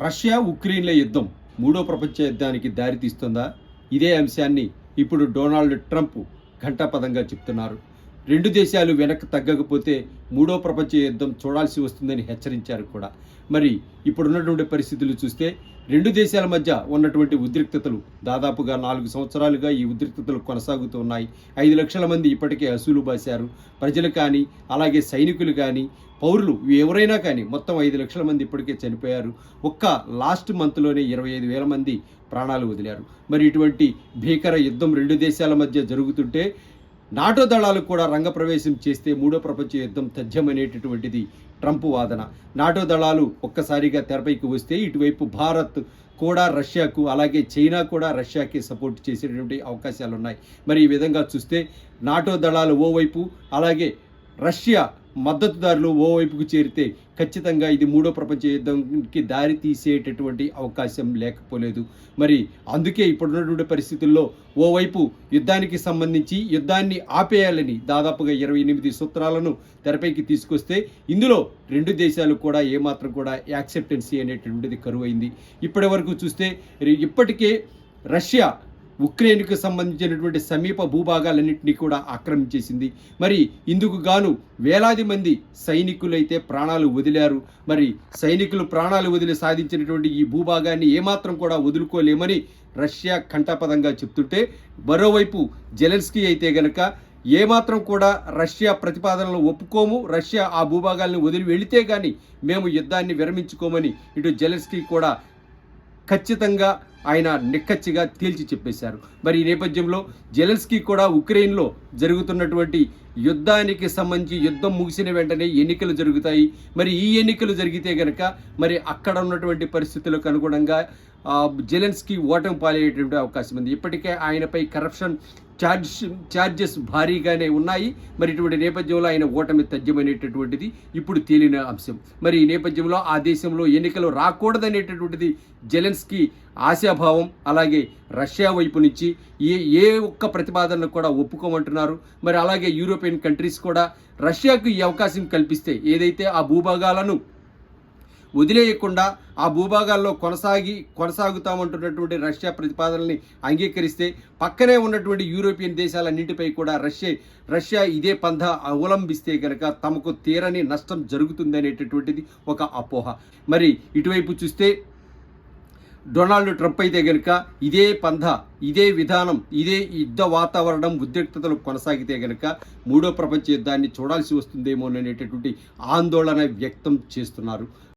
Russia ఉక్రెయిన్ల యుద్ధం మూడో ప్రపంచ యుద్ధానికి దారితీస్తుందా? ఇదే అంశాన్ని ఇప్పుడు డొనాల్డ్ ట్రంప్ ఘంటాపథంగా చెప్తున్నారు. రెండు దేశాలు వెనక్కి తగ్గకపోతే మూడో ప్రపంచ యుద్ధం చూడాల్సి వస్తుందని హెచ్చరించారు కూడా. మరి ఇప్పుడున్నటువంటి పరిస్థితులు చూస్తే రెండు దేశాల మధ్య ఉన్నటువంటి ఉద్రిక్తతలు దాదాపుగా 4 సంవత్సరాలుగా ఈ ఉద్రిక్తతలు కొనసాగుతూ ఉన్నాయి. 5 లక్షల మంది ఇప్పటికే అసూలు బాశారు. ప్రజలు కానీ, అలాగే సైనికులు కానీ, పౌరులు ఎవరైనా కానీ మొత్తం 5 లక్షల మంది ఇప్పటికే చనిపోయారు. ఒక్క లాస్ట్ మంత్లోనే 25,000 మంది ప్రాణాలు వదిలారు. మరి ఇటువంటి భీకర యుద్ధం రెండు దేశాల మధ్య జరుగుతుంటే నాటో దళాలు కూడా రంగప్రవేశం చేస్తే మూడో ప్రపంచ యుద్ధం తథ్యమనేటటువంటిది ట్రంప్ వాదన. నాటో దళాలు ఒక్కసారిగా తెరపైకి వస్తే ఇటువైపు భారత్ కూడా రష్యాకు, అలాగే చైనా కూడా రష్యాకి సపోర్ట్ చేసేటువంటి అవకాశాలు ఉన్నాయి. మరి ఈ విధంగా చూస్తే నాటో దళాలు ఓవైపు, అలాగే రష్యా మద్దతుదారులు ఓవైపుకు చేరితే ఖచ్చితంగా ఇది మూడో ప్రపంచ యుద్ధంకి దారి తీసేటటువంటి అవకాశం లేకపోలేదు. మరి అందుకే ఇప్పుడున్నటువంటి పరిస్థితుల్లో ఓవైపు యుద్ధానికి సంబంధించి యుద్ధాన్ని ఆపేయాలని దాదాపుగా 28 సూత్రాలను తెరపైకి తీసుకొస్తే ఇందులో రెండు దేశాలు కూడా ఏమాత్రం కూడా యాక్సెప్టెన్సీ అనేటటువంటిది కరువైంది. ఇప్పటి వరకు చూస్తే ఇప్పటికే రష్యా ఉక్రెయిన్కు సంబంధించినటువంటి సమీప భూభాగాలన్నింటినీ కూడా ఆక్రమించేసింది. మరి ఇందుకు గాను వేలాది మంది సైనికులైతే ప్రాణాలు వదిలారు. మరి సైనికులు ప్రాణాలు వదిలి సాధించినటువంటి ఈ భూభాగాన్ని ఏమాత్రం కూడా వదులుకోలేమని రష్యా కంఠపదంగా చెప్తుంటే, మరోవైపు జెలెన్స్కీ అయితే గనక ఏమాత్రం కూడా రష్యా ప్రతిపాదనలు ఒప్పుకోము, రష్యా ఆ భూభాగాలను వదిలి వెళితే కానీ మేము యుద్ధాన్ని విరమించుకోమని ఇటు జెలెన్స్కీ కూడా ఖచ్చితంగా ఆయన నిక్కచ్చిగా తేల్చి చెప్పేశారు. మరి ఈ నేపథ్యంలో జెలెన్స్కీ కూడా ఉక్రెయిన్లో జరుగుతున్నటువంటి యుద్ధానికి సంబంధించి యుద్ధం ముగిసిన వెంటనే ఎన్నికలు జరుగుతాయి. మరి ఈ ఎన్నికలు జరిగితే గనక మరి అక్కడ ఉన్నటువంటి పరిస్థితులకు అనుగుణంగా జెలెన్స్కీ ఓటమి పాలయ్యేటువంటి అవకాశం ఉంది. ఇప్పటికే ఆయనపై కరప్షన్ ఛార్జెస్ భారీగానే ఉన్నాయి. మరి ఇటువంటి నేపథ్యంలో ఆయన ఓటమి తథ్యమనేటటువంటిది ఇప్పుడు తేలిన అంశం. మరి ఈ నేపథ్యంలో ఆ దేశంలో ఎన్నికలు రాకూడదనేటటువంటిది జెలెన్స్కీ ఆశాభావం. అలాగే రష్యా వైపు నుంచి ఏ ఒక్క ప్రతిపాదనను కూడా ఒప్పుకోమంటున్నారు. మరి అలాగే యూరోపియన్ కంట్రీస్ కూడా రష్యాకు ఈ అవకాశం కల్పిస్తే, ఏదైతే ఆ భూభాగాలను వదిలేయకుండా ఆ భూభాగాల్లో కొనసాగుతామంటున్నటువంటి రష్యా ప్రతిపాదనల్ని అంగీకరిస్తే పక్కనే ఉన్నటువంటి యూరోపియన్ దేశాలన్నింటిపై కూడా రష్యా ఇదే పంథ అవలంబిస్తే కనుక తమకు తీరని నష్టం జరుగుతుందనేటటువంటిది ఒక అపోహ. మరి ఇటువైపు చూస్తే డొనాల్డ్ ట్రంప్ అయితే కనుక ఇదే పంథ, ఇదే విధానం, ఇదే యుద్ధ వాతావరణం, ఉద్రిక్తతలు కొనసాగితే కనుక మూడో ప్రపంచ యుద్ధాన్ని చూడాల్సి వస్తుందేమో అనేటటువంటి ఆందోళన వ్యక్తం చేస్తున్నారు.